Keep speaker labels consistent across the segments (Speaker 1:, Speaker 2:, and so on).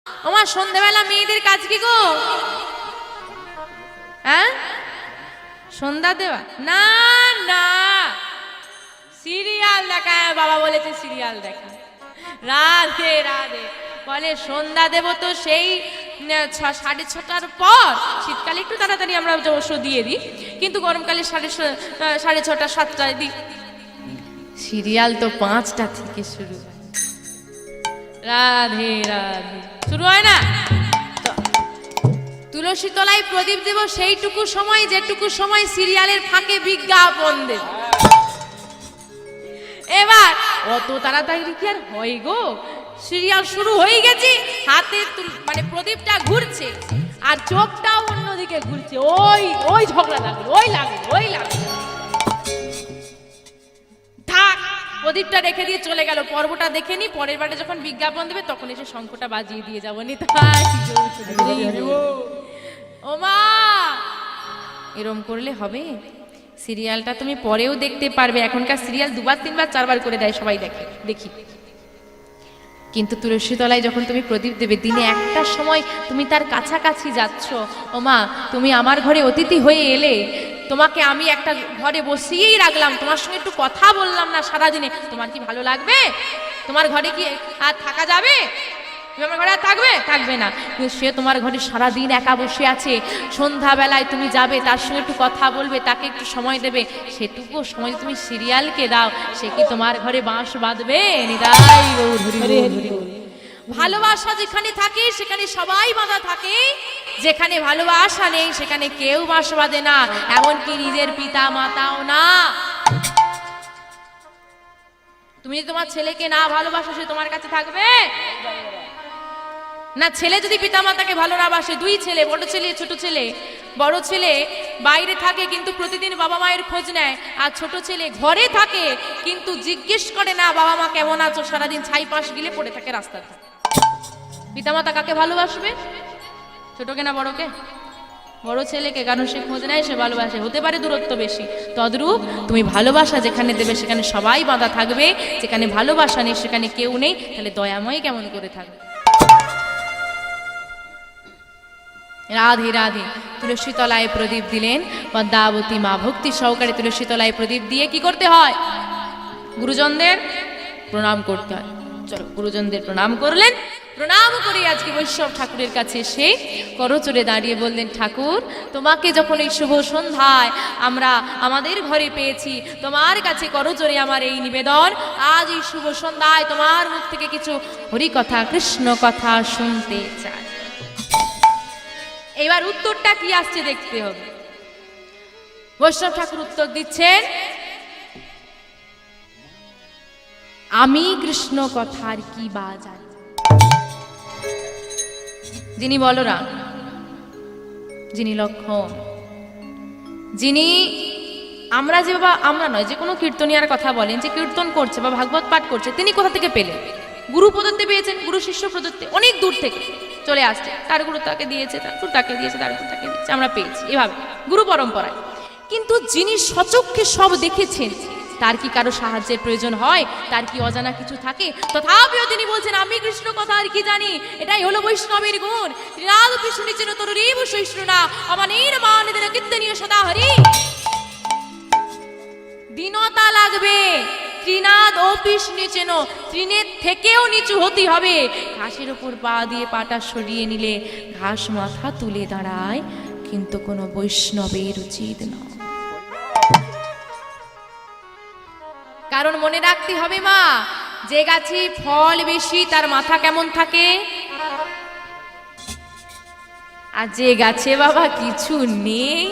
Speaker 1: আমার সন্ধ্যাবেলা মেয়েদের কাজ কি গো? হ্যাঁ, সন্ধ্যা দেওয়া না, না সিরিয়াল দেখা। বাবা বলেছে সিরিয়াল দেখা। রাধে রাধে। বলে সন্ধ্যা দেব তো সেই 6:30টার পর। শীতকালে একটু তাড়াতাড়ি আমরা অবশ্য দিয়ে দিই, কিন্তু গরমকালে 6:30 7টায় দিই। সিরিয়াল তো 5টা থেকে শুরু। রাধে রাধে। শুরু হয় না? তুলসী তলায় প্রদীপ দেব সেইটুকু সময় যেটুকু সময় সিরিয়ালের ফাঁকে বিজ্ঞাপন দেব। এবার অত তাড়াতাড়ি কি আর হয় গো? সিরিয়াল শুরু হয়ে গেছে, হাতে মানে প্রদীপটা ঘুরছে আর চোখটাও অন্যদিকে ঘুরছে। ওই ওই ঝগড়া লাগলো, ওই লাগলো, ওই লাগলো। থাক, প্রদীপটা রেখে দিয়ে চলে গেল। পর্বটা দেখে নি, পরের বারে যখন বিজ্ঞাপন দেবে তখন এসে শঙ্খটা বাজিয়ে দিয়ে যাবো। ও মা, এরম করলে হবে? সিরিয়ালটা তুমি পরেও দেখতে পারবে। এখনকার সিরিয়াল 2বার 3বার 4বার করে দেয়, সবাই দেখি। কিন্তু তুলসী তলায় যখন তুমি প্রদীপ দেবে, দিনে একটা সময় তুমি তার কাছাকাছি যাচ্ছ। ও মা, তুমি আমার ঘরে অতিথি হয়ে এলে, তোমাকে আমি একটা ঘরে বসিয়েই রাখলাম, তোমার সঙ্গে একটু কথা বললাম না সারাদিনে, তোমার কি ভালো লাগবে? তোমার ঘরে কি আর থাকা যাবে? তুমি আমার ঘরে আর থাকবে না। সে তোমার ঘরে সারাদিন একা বসে আছে, সন্ধ্যাবেলায় তুমি যাবে, তার সঙ্গে একটু কথা বলবে, তাকে একটু সময় দেবে। সেটুকু সময় তুমি সিরিয়ালকে দাও, সে কি তোমার ঘরে বাঁশ বাঁধবে? নিতাই গৌর হরি হরি। ভালোবাসা যেখানে থাকে সেখানে সবাই বাঁধা থাকে, যেখানে ভালোবাসা নেই সেখানে কেউ বাঁশ বাঁধে না, এমনকি নিজের পিতা মাতাও না। তুমি যদি তোমার ছেলেকে না ভালোবাসো, সে তোমার কাছে থাকবে না। ছেলে যদি পিতামাতাকে ভালো না বাসে, 2 ছেলে, বড় ছেলে ছোট ছেলে, বড় ছেলে বাইরে থাকে কিন্তু প্রতিদিন বাবা মায়ের খোঁজ নেয়, আর ছোট ছেলে ঘরে থাকে কিন্তু জিজ্ঞেস করে না বাবা মা কেমন আছো, সারাদিন ছাই পাশ গিলে পড়ে থাকে রাস্তাতে। পিতামাতা কাকে ভালোবাসবে? ছোটকে না বড়কে? বড় ছেলেকে, কারণ সে খোঁজ নেয়, সে ভালোবাসে। হতে পারে দূরত্ব বেশি, তদ্রূপ তুমি ভালোবাসা যেখানে দেবে সেখানে সবাই বাঁধা থাকবে, যেখানে ভালোবাসা নেই সেখানে কেউ নেই। তাহলে দয়াময় কেমন করে থাকবে? রাধে রাধে। তুলসী তলায় প্রদীপ দিলেন পদ্মাবতী মা। ভক্তি সহকারে তুলসী তলায় প্রদীপ দিয়ে কি করতে হয়? গুরুজনদের প্রণাম করতে হয়। চলো, গুরুজনদের প্রণাম করলেন। প্রণাম করে আজকে বৈষ্ণব ঠাকুরের কাছে এসে করচরে দাঁড়িয়ে বললেন, ঠাকুর, তোমাকে যখন এই শুভ সন্ধ্যায় আমরা আমাদের ঘরে পেয়েছি, তোমার কাছে করচরে আমার এই নিবেদন, আজ এই শুভ সন্ধ্যায় তোমার মুখ থেকে কিছু হরিকথা, কৃষ্ণ কথা শুনতে চাই। এবার উত্তরটা কি আসছে দেখতে হবে। বৈষ্ণব ঠাকুর উত্তর দিচ্ছেন, আমি কৃষ্ণ কথার কি বা জানি। যিনি বলরাম, যিনি লক্ষণ, যিনি আমরা যে বাবা, আমরা নয়, যে কোনো কীর্তনিয়ার কথা বলেন, যে কীর্তন করছে বা ভাগবত পাঠ করছে, তিনি কোথা থেকে পেলেন? গুরু প্রদত্তে পেয়েছেন, গুরু শিষ্য প্রদত্তে, অনেক দূর থেকে চলে আসছে। তার গুরু তাকে দিয়েছে, তার গুরু তাকে দিয়েছে, তার গুরু তাকে দিয়েছে, আমরা পেয়েছি এভাবে গুরু পরম্পরায়। কিন্তু যিনি সচক্ষে সব দেখেছেন, তার কি কারো সাহায্যের প্রয়োজন হয়? তার কি অজানা কিছু থাকে? তথাপিও তিনি বলছেন, আমি কৃষ্ণ কথা আর কি জানি। এটাই হলো বৈষ্ণবের গুণ। ত্রিনাদ কৃষ্ণ চির তরুরীব সহিষ্ণুনা অমানির মানিদিন কীর্তনীয় সদা হরি। দীনতা লাগবে। ত্রিনাদ অপিস নিচেন, তৃণের থেকেও নিচু হতে হবে। ঘাসের উপর পা দিয়ে পাটা সরিয়ে নিলে ঘাস মাথা তুলে দাঁড়ায়, কিন্তু কোনো বৈষ্ণবের উচিত নয়। কারণ মনে রাখতে হবে মা, যে গাছে ফল বেশি তার মাথা কেমন থাকে, আর যে গাছে বাবা কিছু নেই,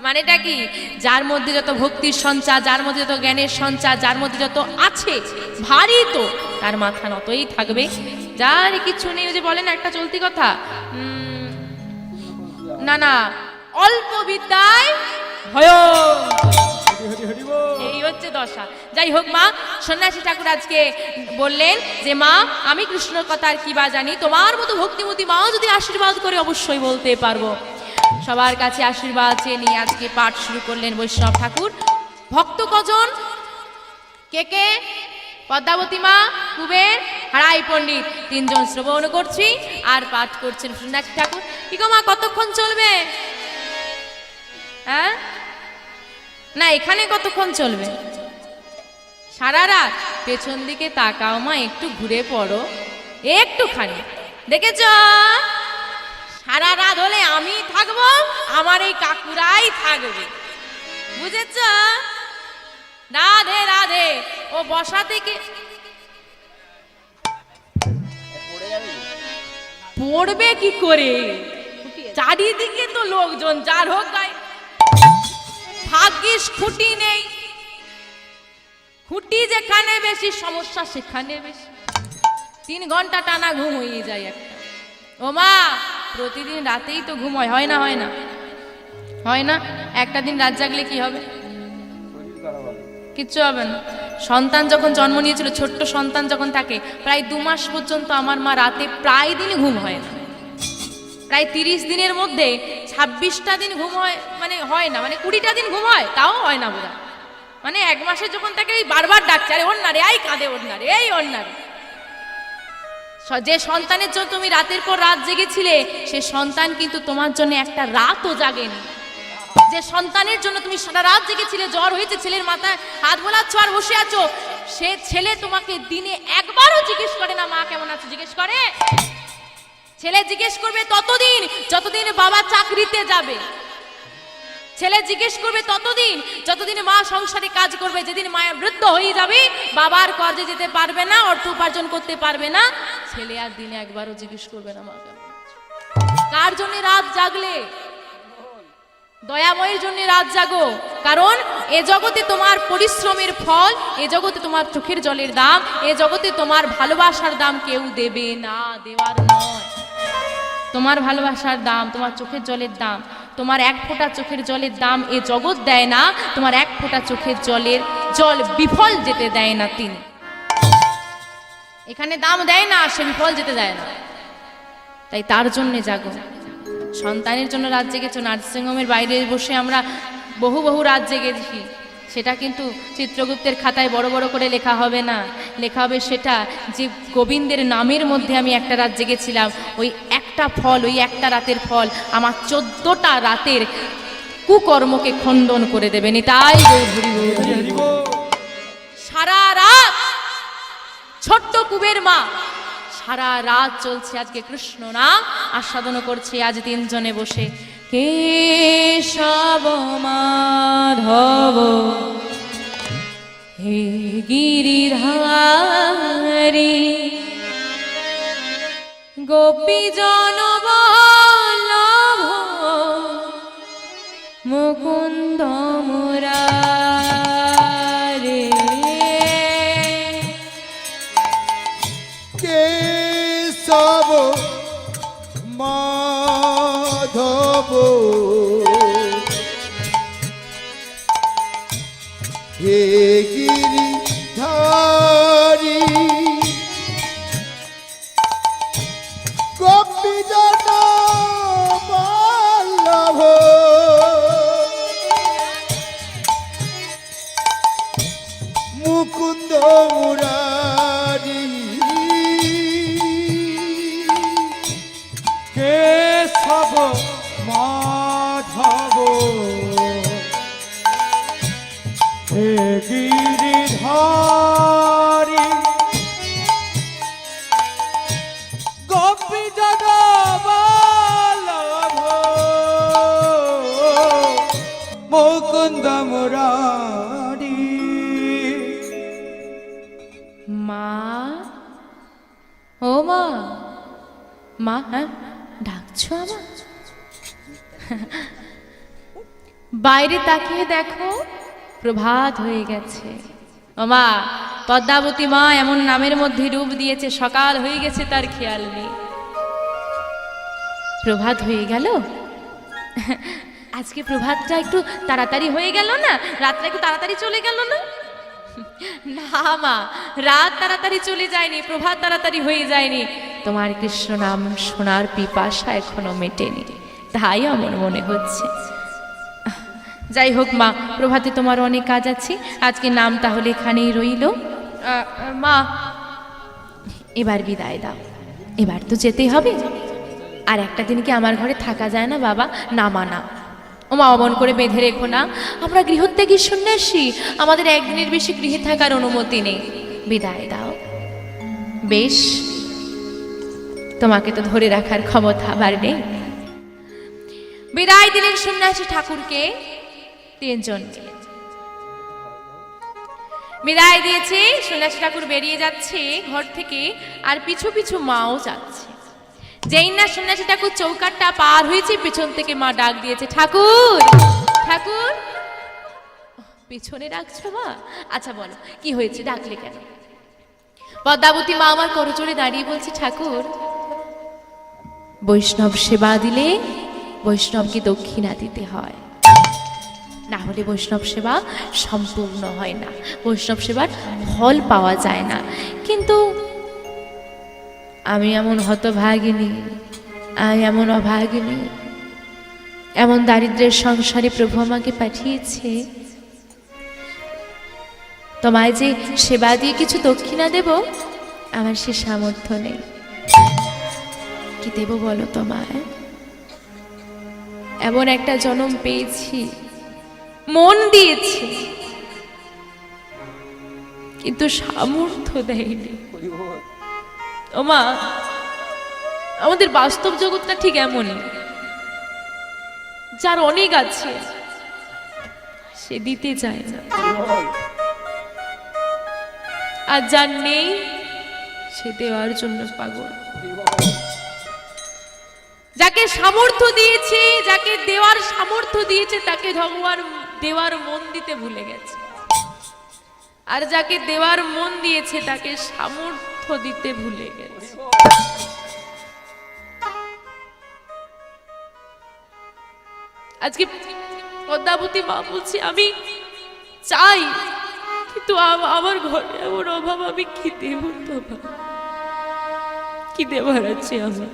Speaker 1: মানেটা কি? যার মধ্যে যত ভক্তির সঞ্চার, যার মধ্যে যত জ্ঞানের সঞ্চার, যার মধ্যে যত আছে ভারী, তো তার মাথা নতই থাকবে। যার কিছু নেই, যে বলে না একটা চলতি কথা, না না অল্প বিদ্যায় ভয়, এই হচ্ছে দশা। যাই হোক মা, সন্ন্যাসী ঠাকুর আজকে বললেন যে মা, আমি কৃষ্ণ কথার কি বা জানি, তোমার মতো ভক্তিমতী মা যদি আশীর্বাদ করে অবশ্যই বলতে পারবো। সবার কাছে আশীর্বাদ চেয়ে নিয়ে আজকে পাঠ শুরু করলেন বৈষ্ণব ঠাকুর। ভক্ত কজন? কে কে? পদ্মাবতী মা, কুবের হারাই পণ্ডিত তিনজন শ্রবণ করছি আর পাঠ করছেন সন্ন্যাসী ঠাকুর। কি গো মা, কতক্ষণ চলবে? হ্যাঁ না, এখানে কতক্ষণ চলবে? সারা রাত? পেছন দিকে তাকাও মা, একটু ঘুরে পড়ো একটুখানি, দেখেছ? সারা রাত হলে আমি থাকবো, আমার এই কাকুরাই থাকবে, বুঝেছ? রাধে রাধে। ও বসা থেকে পড়বে কি করে? চারিদিকে তো লোকজন, যার হোক গায়ে। ভাগ্যিস খুঁটি নেই, খুঁটি যেখানে বেশি সমস্যা সেখানে বেশি। 3 ঘন্টা টানা ঘুম হয়ে যায় একটা। ও মা, প্রতিদিন রাতেই তো ঘুম হয়, হয় না? হয় না? হয় না? একটা দিন রাত জাগলে কি হবে? কিচ্ছু হবে না। সন্তান যখন জন্ম নিয়েছিল, ছোট্ট সন্তান যখন থাকে, প্রায় 2 মাস পর্যন্ত আমার মা রাতে প্রায় দিনই ঘুম হয় না। প্রায় 30 দিনের মধ্যে 26টা দিন ঘুম হয়, মানে হয় না, মানে 20টা দিন ঘুম হয়, তাও হয় না বোধহয়। মানে 1 মাসে যখন তাকে বারবার ডাকছে, আরে ওর না রে, এই কাঁদে, ওর না রে, এই ওর না রে। যে সন্তানের জন্য তুমি রাতের পর রাত জেগেছিলে, সে সন্তান কিন্তু তোমার জন্য একটা রাতও জাগেনি। যে সন্তানের জন্য তুমি সারা রাত জেগেছিলে, জ্বর হয়েছে, ছেলের মাথায় হাত বোলাচ্ছ আর বসে আছো, সে ছেলে তোমাকে দিনে একবারও জিজ্ঞেস করে না মা কেমন আছো? জিজ্ঞেস করে? ছেলে জিজ্ঞেস করবে ততদিন যতদিন বাবা চাকরিতে যাবে। ছেলে জিজ্ঞেস করবে ততদিন যতদিন মা সংসারে কাজ করবে। যেদিন মায়ের বৃদ্ধ হয়ে যাবে, বাবার কাজে যেতে পারবে না, অর্থ উপার্জন করতে পারবে না, ছেলে আর দিনে একবারও জিজ্ঞেস করবে না মা কেমন আছো। কার জন্য রাত জাগলে? দয়াময়ের জন্য রাত জাগো। কারণ এ জগতে তোমার পরিশ্রমের ফল, এ জগতে তোমার চোখের জলের দাম, এ জগতে তোমার ভালোবাসার দাম কেউ দেবে না, দেওয়ার নয়। তোমার ভালোবাসার দাম, তোমার চোখের জলের দাম, তোমার 1 ফোঁটা চোখের জলের দাম এ জগৎ দেয় না। তোমার 1 ফোঁটা চোখের জল বিফল যেতে দেয় না তিনি। এখানে দাম দেয় না, সে বিফল যেতে দেয় না। তাই তার জন্যে জাগো। সন্তানের জন্য রাত জেগেছো, নার্সিংহোমের বাইরে বসে আমরা বহু রাত জেগেছি। সেটা কিন্তু চিত্রগুপ্তের খাতায় বড় বড় করে লেখা হবে না, লেখা হবে সেটা যে গোবিন্দের নামের মধ্যে আমি একটা রাত জেগেছিলাম। ওই একটা ফল, ওই একটা রাতের ফল আমার 14টা রাতের কুকর্মকে খণ্ডন করে দেবে। নিতাই সারা রাত ছোট্ট কুবের মা সারা রাত চলছে আজকে কৃষ্ণ নাম আস্বাদন করছে। আজ 3 জনে বসে কেশব মাধব হে গিরিধারী গোপী জনবল্লভ মুকুন্দ মুরারে
Speaker 2: কেশব মাধব হে গিরিধারী গোপী জনবল্লভ মুকুন্দ মুরারি কেশব মাধব হে গিরিধারী গোপী জনবল্লভ মুকুন্দ মুরারি।
Speaker 1: মা, ও মা, মা, হ্যাঁ ডাকছো আমার? বাইরে তাকিয়ে দেখো, প্রভাত হয়ে গেছে। ও মা, পদ্মাবতী মা এমন নামের মধ্যে রূপ দিয়েছে, সকাল হয়ে গেছে তার খেয়াল নেই। প্রভাত হয়ে গেল। আজকে প্রভাতটা একটু তাড়াতাড়ি হয়ে গেল না? রাতটা একটু তাড়াতাড়ি চলে গেল না? না মা, রাত তাড়াতাড়ি চলে যায়নি, প্রভাত তাড়াতাড়ি হয়ে যায়নি। তোমার কৃষ্ণ নাম শোনার পিপাসা এখনো মেটেনি, তাই আমার মনে হচ্ছে। যাই হোক মা, প্রভাতে তোমার অনেক কাজ আছে, আজকে নাম তাহলে এখানেই রইল। মা, এবার বিদায় দাও, এবার তো যেতেই হবে। আর একটা দিন কি আমার ঘরে থাকা যায় না বাবা? না মানা, ওমা অমন করে বেঁধে রেখো না, আমরা গৃহত্যাগী সন্ন্যাসী, আমাদের একদিনের বেশি গৃহে থাকার অনুমতি নেই। বিদায় দাও। বেশ, তোমাকে তো ধরে রাখার ক্ষমতা আবার নেই। বিদায় দিলেন সন্ন্যাসী ঠাকুরকে তিনজন মিলে। বিদায় দিয়েছে, সন্ন্যাসী ঠাকুর বেরিয়ে যাচ্ছে ঘর থেকে, আর পিছু পিছু মাও যাচ্ছে। যেই না সন্ন্যাসী ঠাকুর চৌকাটটা পার হয়েছে, পিছন থেকে মা ডাক দিয়েছে, ঠাকুর ঠাকুর। পিছনে ডাকছো মা? আচ্ছা বলো কি হয়েছে, ডাকলে কেন? পদ্মাবতী মা আমার করজোড়ে দাঁড়িয়ে বলছে, ঠাকুর, বৈষ্ণব সেবা দিলে বৈষ্ণবকে দক্ষিণা দিতে হয়, না হলে বৈষ্ণব সেবা সম্পূর্ণ হয় না, বৈষ্ণব সেবার ফল পাওয়া যায় না। কিন্তু আমি এমন হতভাগিনী, আমি এমন অভাগিনী, এমন দারিদ্র্যের সংসারে প্রভু আমাকে পাঠিয়েছে, তোমায় যে সেবা দিয়ে কিছু দক্ষিণা দেব, আমার সে সামর্থ্য নেই। কি দেব বলো তোমায়? এমন একটা জন্ম পেয়েছি, মন দিয়েছি, কিন্তু সামর্থ্য দেয়নি। ওমা, আমাদের বাস্তব জগৎটা ঠিক এমনই, যার অনেক আছে সে দিতে চায় না, আর যার নেই সে দেওয়ার জন্য পাগল। যাকে সামর্থ্য দিয়েছে, যাকে দেওয়ার সামর্থ্য দিয়েছে, তাকে ভগবান দেওয়ার মন দিতে ভুলে গেছে, আর যাকে দেওয়ার মন দিয়েছে তাকে সামর্থ্য দিতে ভুলে গেছে। আজকে পদ্মাবতী মা বলছে, আমি চাই, কিন্তু আমার ঘরে এমন অভাব, আমি কি দেব বাবা? কি দেবার আছে আমার?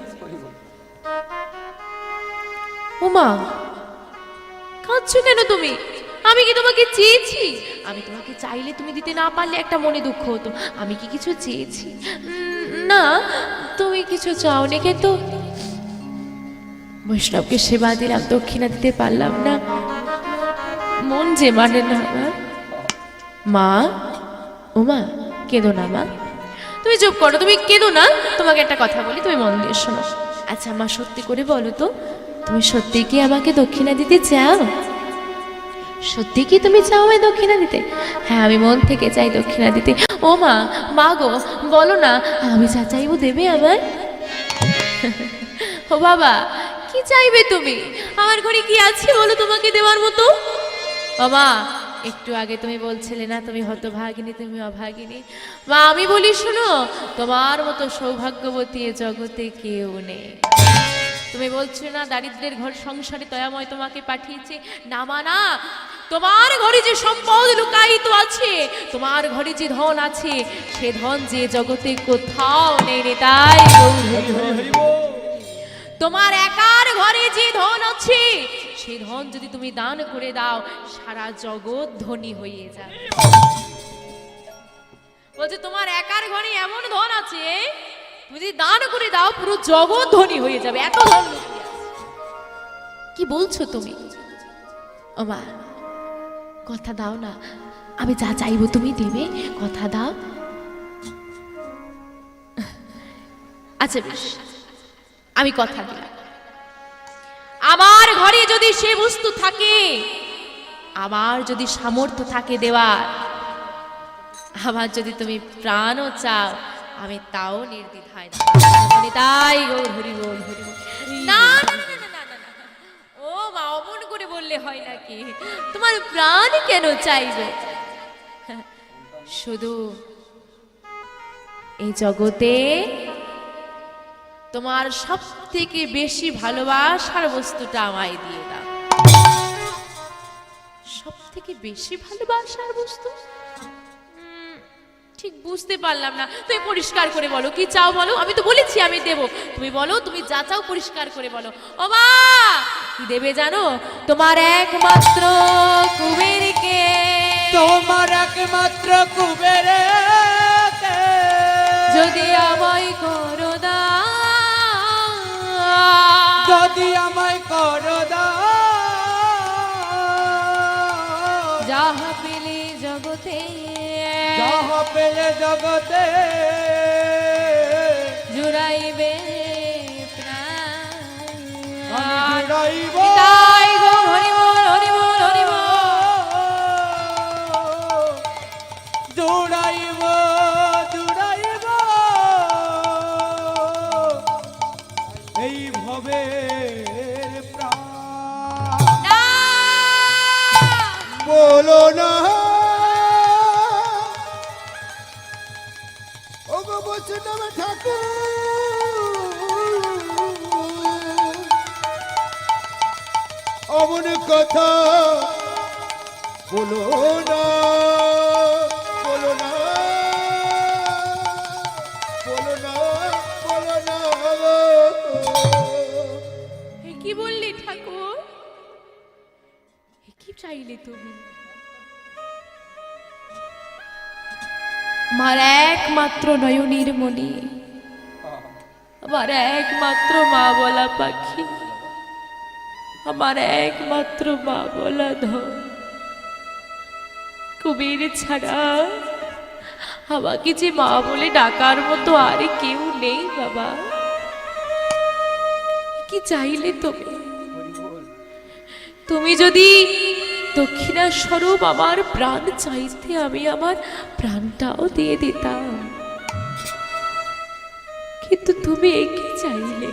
Speaker 1: ওমা, কাঁদছো কেন তুমি? আমি কি তোমাকে চেয়েছি? আমি তোমাকে চাইলে তুমি দিতে না পারলে একটা মনে দুঃখ হতো। আমি কি কিছু চেয়েছি? না, তুমি কিছু চাওনি, কিন্তু বৈষ্ণবকে সেবা দিলাম, দক্ষিণা দিতে পারলাম না, মন যে মানে না আমার। মা, ওমা, কেঁদো না মা, তুমি চুপ করো, তুমি কেঁদো না। তোমাকে একটা কথা বলি, তুমি মন দিয়ে শোনো। আচ্ছা মা, সত্যি করে বলো তো, তুমি সত্যি কি আমাকে দক্ষিণা দিতে চাও? সত্যি কি তুমি চাও আমায় দক্ষিণা দিতে? হ্যাঁ, আমি মন থেকে চাই দক্ষিণা দিতে। ও মা, মা গো, বলো না, আমি যা চাইবো দেবে আমায়? ও বাবা, কি চাইবে তুমি? আমার ঘরে কি আছে বলো তোমাকে দেওয়ার মতো? বাবা, একটু আগে তুমি বলছিলে না তুমি হতভাগিনী, তুমি অভাগিনী। মা, আমি বলি শোনো, তোমার মতো সৌভাগ্যবতী এ জগতে কেউ নেই। তুমি বলছো না দারিদ্রের ঘর সংসারে দয়াময় তোমাকে পাঠিয়েছে, না মানা, তোমার ঘরে যে সম্পদ লুকায়িত আছে, তোমার ঘরে যে ধন আছে, সে ধন যে জগতে কোথাও নেই রে। তাই তোমার একার ঘরে যে ধন আছে, সেই ধন যদি তুমি দান করে দাও, সারা জগৎ ধনী হয়ে যাবে। বলছে তোমার একার ঘরে এমন ধন আছে, তুমি যদি দান করে দাও, পুরো জগৎ ধনী হয়ে যাবে, এত ধন। কি বলছো তুমি? ও মা, কথা দাও না, আমি যা চাইবো তুমি দেবে, কথা দাও। আচ্ছা বেশ, আমি কথা দিলাম, আমার ঘরে যদি সে বস্তু থাকে, আমার যদি সামর্থ্য থাকে দেওয়ার, আমার যদি তুমি প্রাণও চাও, আমি তাও নির্দ্বিধায় তাই গৌর হরি বল, হরি বল। না না না না না না, ও মা, অমন করে বললে হয় নাকি? তোমার প্রাণ কেন চাইবে? শুধু এই জগতে তোমার সব থেকে বেশি ভালোবাসার বস্তুটা আমায় দিয়ে দাও। সব থেকে বেশি ভালোবাসার বস্তু? ঠিক বুঝতে পারলাম না, তুমি পরিষ্কার করে বলো, কি চাও বলো। আমি তো বলেছি আমি দেব, তুমি বলো, তুমি যা চাও পরিষ্কার করে বলো। ও মা, কি দেবে জানো? তোমার একমাত্র কুবেরকে,
Speaker 2: তোমার একমাত্র কুবেরকে
Speaker 1: যদি আমায় করো দা
Speaker 2: যদি আমায় করো দান
Speaker 1: যাহা পেলে জগতে
Speaker 2: যাহা পেলে জগতে
Speaker 1: জুড়াইবে প্রাণ
Speaker 2: আমি জুড়াইব
Speaker 1: তাই গো হরি বল হরি বল হরি বল
Speaker 2: জুড়াইব জুড়াইব এই ভবের প্রাণ
Speaker 1: না
Speaker 2: বলো না ওগো বৈষ্ণব ঠাকুর অমন কথা বলো না বলো না বলো না বলো না
Speaker 1: এ কি বললি ঠাকুর এ কি চাইলে তুমি আমার একমাত্র নয়নীর মণি আমার একমাত্র মা বলা পাখি আমার একমাত্র মা বলা ধন কুবের ছাড়া আমাকে যে মা বলে ডাকার মতো আর কেউ নেই বাবা কি চাইলে তুমি তুমি যদি দক্ষিণা স্বরূপ আমার প্রাণ চাইতে আমি আমার প্রাণটাও দিয়ে দিতাম কিন্তু তুমি কি চাইলে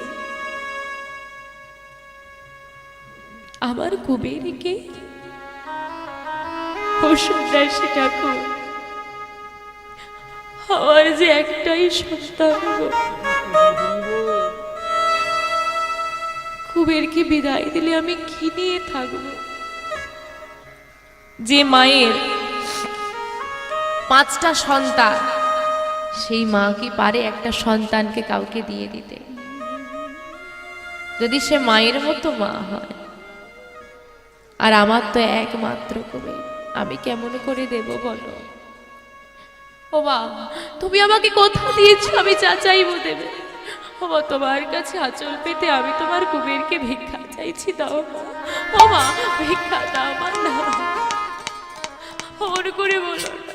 Speaker 1: আমার কুবেরকে সন্ন্যাসী ঠাকুর আমার যে একটাই সন্তান গো। কুবেরকে বিদায় দিলে আমি কি নিয়ে থাকবো যে মায়ের 5টা সন্তান সেই মা কি পারে একটা সন্তানকে কাউকে দিয়ে দিতে যদি সে মায়ের মতো মা হয় আর আমার তো একমাত্র কুবের আমি কেমন করে দেব বলো ও মা তুমি আমাকে কথা দিয়েছো আমি যা চাইবো দেবে ও মা তোমার কাছে আঁচল পেতে আমি তোমার কুবেরকে ভিক্ষা চাইছি দাও মা ও মা ভিক্ষা দাও মা দাও অমন করে বলো না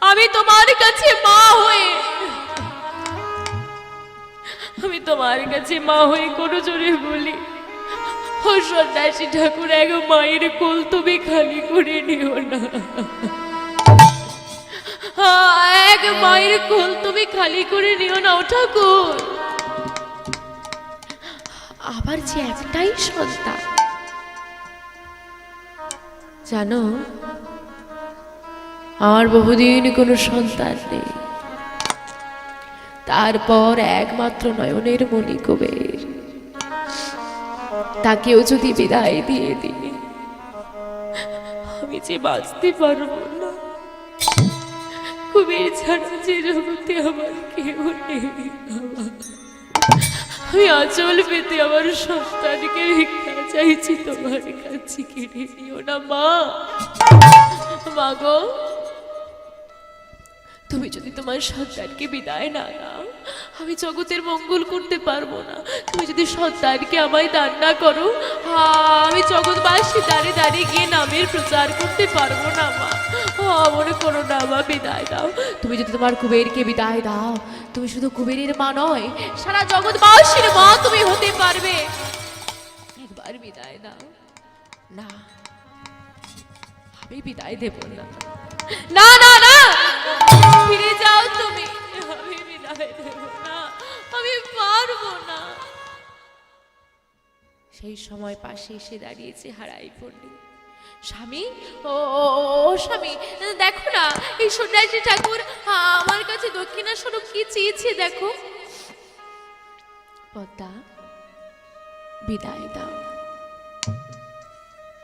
Speaker 1: আমি তোমার কাছে মা হয়ে আমি তোমার কাছে মা হয়ে কোনো জোরে বলি ও সন্ন্যাসী ঠাকুর এক মায়ের কোল তুমি খালি করে নিও না এক মায়ের কোল তুমি খালি করে নিও না ও ঠাকুর আবার যে একটাই সন্তান জানো আমার বহুদিন কোনো সন্তান নেই তারপর একমাত্র নয়নের মণি কুবের তাকেও যদি বিদায় দিয়ে দিই আমি যে বাঁচতে পারবো না কুবের ছাড়া যে জগতে আমার কেউ নেই আমি আঁচল পেতে আমার সন্তানকে ভিক্ষা চাইছি তোমার কাছে কেড়ে নিও না মা মা গো তুমি যদি তোমার সন্তানকে বিদায় না দাও আমি জগতের মঙ্গল করতে পারবো না তুমি যদি সন্তানকে আমায় দান না করো আমি জগৎবাসী দাঁড়িয়ে দাঁড়িয়ে গিয়ে নামের প্রচার করতে পারবো না মা মনে করো না মা বিদায় দাও তুমি যদি তোমার কুবেরকে বিদায় দাও তুমি শুধু কুবেরের মা নয় সারা জগৎবাসীর মা তুমি হতে পারবে একবার বিদায় দাও না আমি বিদায় দেব না না না না ফিরে যাও তুমি আমি বিদায় দেব না আমি পারবো না সেই সময় পাশে এসে দাঁড়িয়েছে হারাই পড়লি স্বামী ও স্বামী দেখো না এই সন্ন্যাসী ঠাকুর আমার কাছে দক্ষিণা স্বরূপ কি চেয়েছে দেখো পদ্মা বিদায় দাও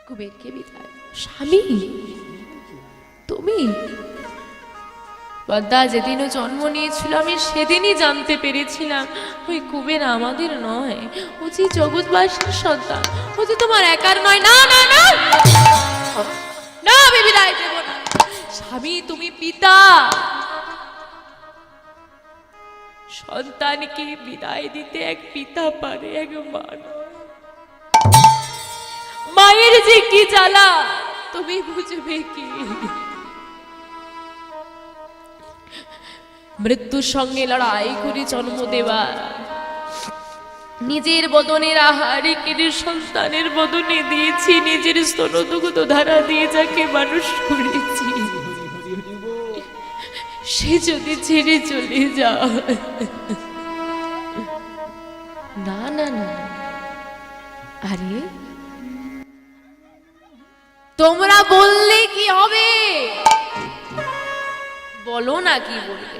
Speaker 1: কুবেরকে বিদায় স্বামী তুমি পদ্মা যেদিনও জন্ম নিয়েছিল আমি সেদিনই জানতে পেরেছিলাম ওই কুবের আমাদের নয় ও যে জগৎবাসীর সন্তান ও যে তোমার একার নয় না না না না আমি বিদায় দেব না স্বামী তুমি পিতা সন্তানকে বিদায় দিতে এক পিতা পারে, এক মা নয়। মায়ের যে কি জ্বালা তুমি বুঝবে কি? মৃত্যুর সঙ্গে লড়াই করে জন্ম দেওয়া, নিজের বদনের আহারে কেড়ে সন্তানের বদনে দিয়েছি, নিজের স্তনদুগ্ধ ধারা দিয়ে যাকে মানুষ করেছি, সে যদি ছেড়ে চলে যায়, না না না, আরে তোমরা বললে কি হবে? বলো না, কি বলবে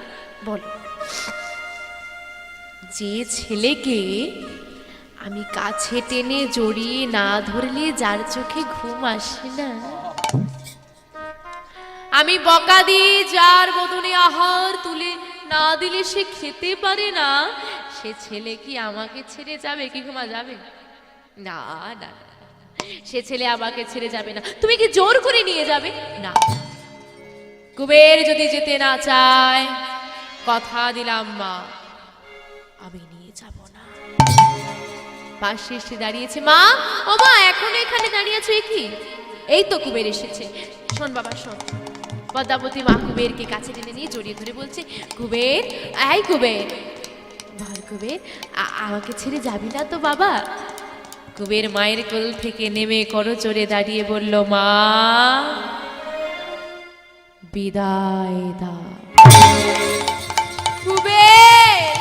Speaker 1: বলো। যে ছেলেকে আমি কাছে টেনে জড়িয়ে না ধরলে যার চোখে ঘুম আসে না, আমি বকা দিয়ে যার বদনে আহার তুলে না দিলে সে খেতে পারে না, সে ছেলে কি আমাকে ছেড়ে যাবে? কি ঘুমা যাবে? না না, সে ছেলে আমাকে ছেড়ে যাবে না। তুমি কি জোর করে নিয়ে যাবে? না। কুবের যদি যেতে না চায়, কথা দিলাম মা, আমি নিয়ে যাব না। পাশে এসে দাঁড়িয়েছে মা। ও মা, এখন এখানে দাঁড়িয়ে আছো? কি? এই তো কুবের এসেছে। শোন বাবা শোন। পদ্মাবতী মা কুবেরকে কাছে টেনে নিয়ে জড়িয়ে ধরে বলছে, কুবের, এই কুবের, বল কুবের, আমাকে ছেড়ে যাবি না তো বাবা? কুবের মায়ের কোল থেকে নেমে করজোড়ে দাঁড়িয়ে বলল, মা বিদায় দাও। কুবের,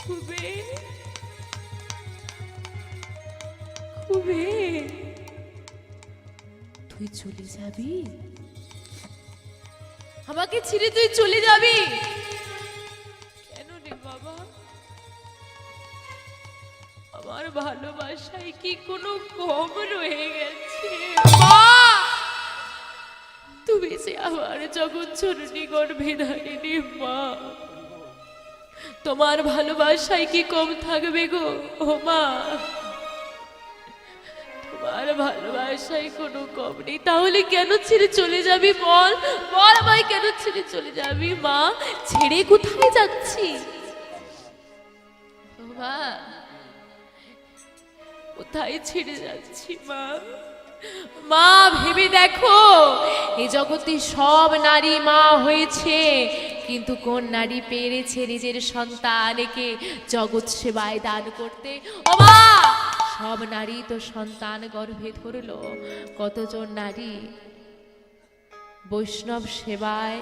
Speaker 1: কুবের, কুবের, তুই চলে যাবি? আমাকে ছেড়ে তুই চলে যাবি? কেন রে বাবা? আমার ভালোবাসায় কি কোনো কম রয়ে গেছে? মা, তুমি যে আমার জগৎ জননী গর্ভে ধারিণী মা, তোমার ভালোবাসায় কি কম থাকবে গো? ও মা, তোমার ভালোবাসায় কোনো কম নেই। তাহলে কেন ছেড়ে চলে যাবি? বল বল আমায়, কেন ছেড়ে চলে যাবি? মা, ছেড়ে কোথায় যাচ্ছি? ও মা, কোথায় ছেড়ে যাচ্ছি মা? মা, ভেবে দেখো, এই জগতে সব নারী মা হয়েছে, কিন্তু কোন নারী পেরেছে নিজের সন্তানকে জগৎ সেবায় দান করতে? ও মা, সব নারী তো সন্তান গর্ভে ধরলো, কতজন নারী বৈষ্ণব সেবায়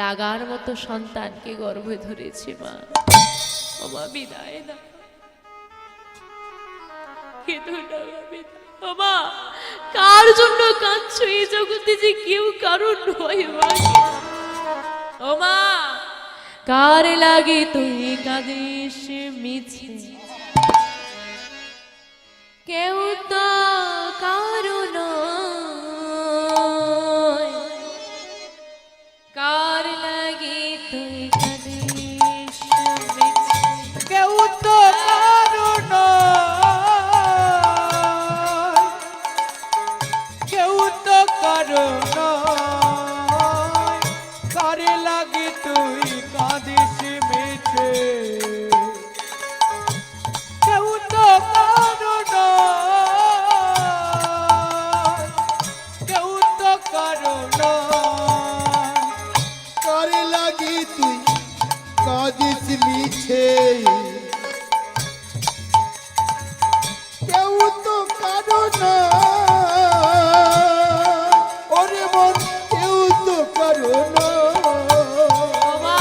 Speaker 1: লাগার মতো সন্তানকে গর্ভে ধরেছে মা। ও মা, বিদায় না, মা, কার জন্য কাঁদছো? এই জগতে যে কেউ কারণ নয় মা। ও মা, কার লাগে তুই কাঁদিস মিছে? কেউ তো কারণ, কার লাগে তুই কাঁদিস মিছে?
Speaker 2: কেউ তো কারণ, কেউ তো কারণ, কারে লাগে তুই কাঁদিস মিছে? কেউ তো কারণ, কেউ তো কারণ, কারে লাগে তুই কাঁদিস মিছে? কেউ তো কারণ, ওরে মন, কেউ তো কারণ।
Speaker 1: বাবা,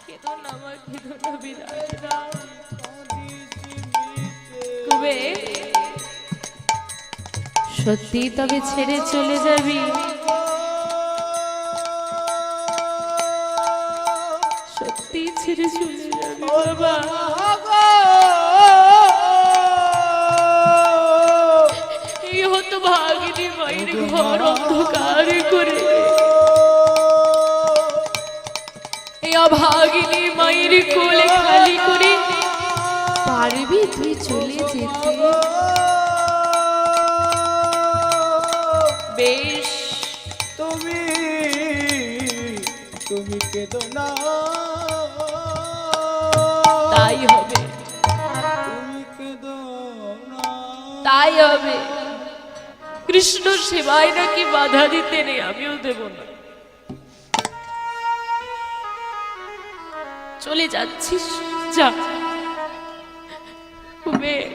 Speaker 1: কেঁদো না মা, কেঁদো না, বিদায় দাও। কুবের, সত্যি তবে ছেড়ে চলে যাবি? সত্যি ছেড়ে চলে যাবি বাবা? এই হতো ভাগিনী মায়ের ঘর অন্ধকার করে, এই অভাগিনী মায়ের কোলে খালি করে পারবি তুই চলে যেতে? বেশ,
Speaker 2: তুমি তুমি কেঁদো না,
Speaker 1: তাই হবে,
Speaker 2: তুমি কেঁদো না।
Speaker 1: তাই হবে। কৃষ্ণ সেবায় নাকি বাধা দিতে নেই, আমিও দেব না। চলে যাচ্ছিস, যা। কুবের,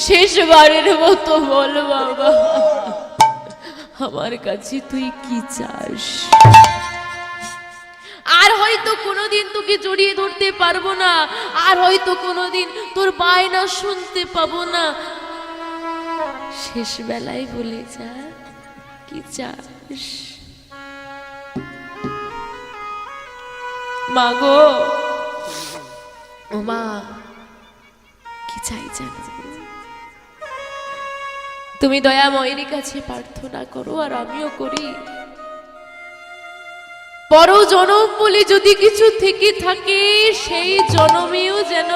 Speaker 1: শেষবারের মতো বল বাবা, আমার কাছে তুই কি চাস? আর হয়তো কোনোদিন তোকে জড়িয়ে ধরতে পারবো না, আর হয়তো কোনোদিন তোর বায়না শুনতে পাবো না। শেষ বেলায় বলে যা, কি চাস? মা গো, ও মা, কি চাই জানো? তুমি দয়াময়ের কাছে প্রার্থনা করো, আর আমিও করি। পর জনম বলে যদি কিছু থেকে থাকে, সেই জনমেও যেন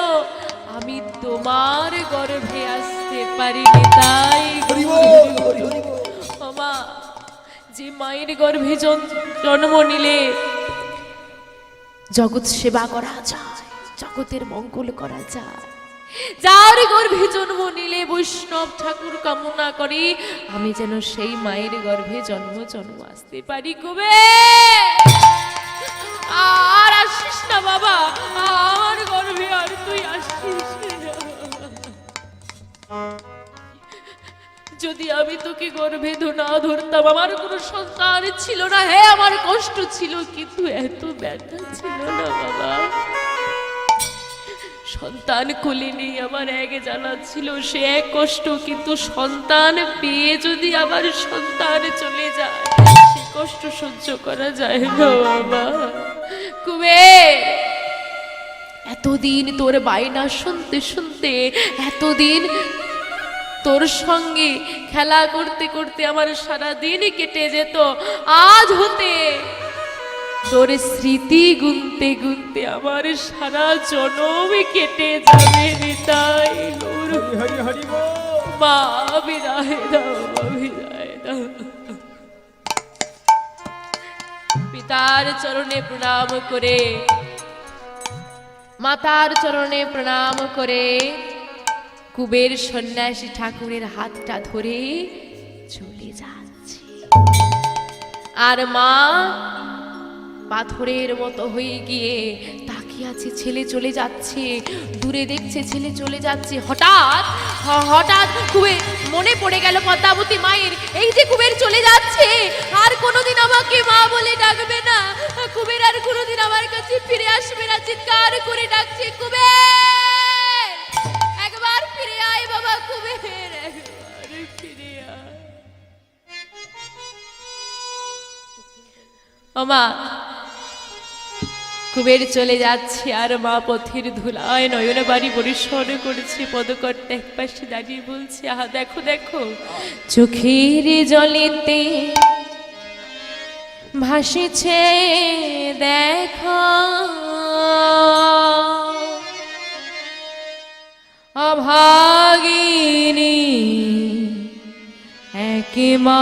Speaker 1: আমি তোমার গর্ভে আসতে পারি। তাই মা, যে মায়ের গর্ভে জন্ম নিলে জগৎ সেবা করা যায়, জগতের মঙ্গল করা যায়, যার গর্ভে জন্ম নিলে বৈষ্ণব ঠাকুর কামনা করে আমি যেন সেই মায়ের গর্ভে জন্ম আসতে পারি। কবে আর আসিস না বাবা, আমার গর্ভে আর তুই আসিস না। যদি আমি তোকে গর্ভে না ধরতাম, আমার কোনো সন্তান ছিল না। হ্যাঁ, আমার কষ্ট ছিল, কিন্তু এত ব্যথা ছিল না বাবা। সন্তান কোলে নেই, আমার এক জ্বালা ছিল, সে এক কষ্ট। কিন্তু সন্তান পেয়ে যদি আবার সন্তান চলে যায়, সে কষ্ট সহ্য করা যায় না বাবা। কুবের, এতদিন তোর বায়না শুনতে শুনতে, এতদিন তোর সঙ্গে খেলা করতে করতে আমার সারা দিন কেটে যেত। আজ হতে তোর স্মৃতি গুনতে গুনতে আমার সারা জনম কেটে যাবে। নিতাই গৌর
Speaker 2: হরি হরি বল।
Speaker 1: মা, বিদায় দাও, বিদায় দাও। পিতার চরণে প্রণাম করে, মাতার চরণে প্রণাম করে কুবের সন্ন্যাসী ঠাকুরের হাতটা ধরে চলে যাচ্ছে। আর মা পাথরের মতো হয়ে গিয়ে তাকিয়ে আছে। ছেলে চলে যাচ্ছে, দূরে দেখছে ছেলে চলে যাচ্ছে। হঠাৎ হঠাৎ কুবের মনে পড়ে গেল পদ্মাবতী মায়ের, এই যে কুবের চলে যাচ্ছে, আর কোনোদিন আমাকে মা বলে ডাকবে না। কুবের আর কোনোদিন আমার কাছে ফিরে আসবে না। চিৎকার করে ডাকছে, কুবের একবার ফিরে আয় বাবা, কুবের একবার ফিরে আয়। ও মা, কুবের চলে যাচ্ছে, আর মা পথের ধুলায় নয়ন বাড়ি পরিসর করেছে। পদকর্তা এক পাশে দাঁড়িয়ে বলছে, আহা দেখো দেখো, চোখের জলেতে ভাসিছে দেখো অভাগিনী একে মা,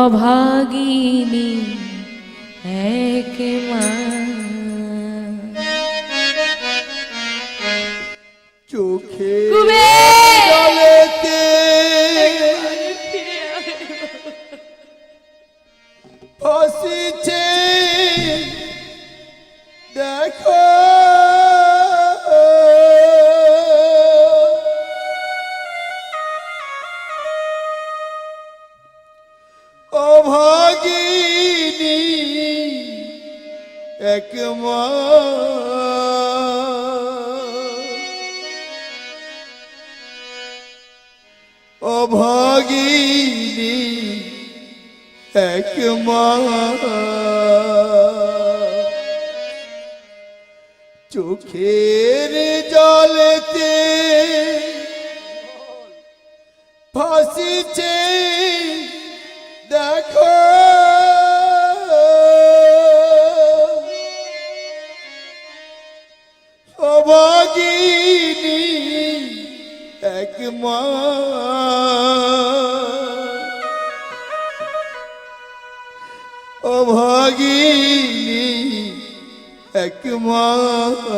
Speaker 1: অভাগিনী এক মা।
Speaker 2: চোখে
Speaker 1: কুবের!
Speaker 2: জলেতে ভাসিছে দেখো অভাগিনী এক মা, অভাগিনী এক মা। চোখের জলেতে ভাসিছে দেখো অভাগিনী এক মা। ভাগিনী একমাত্র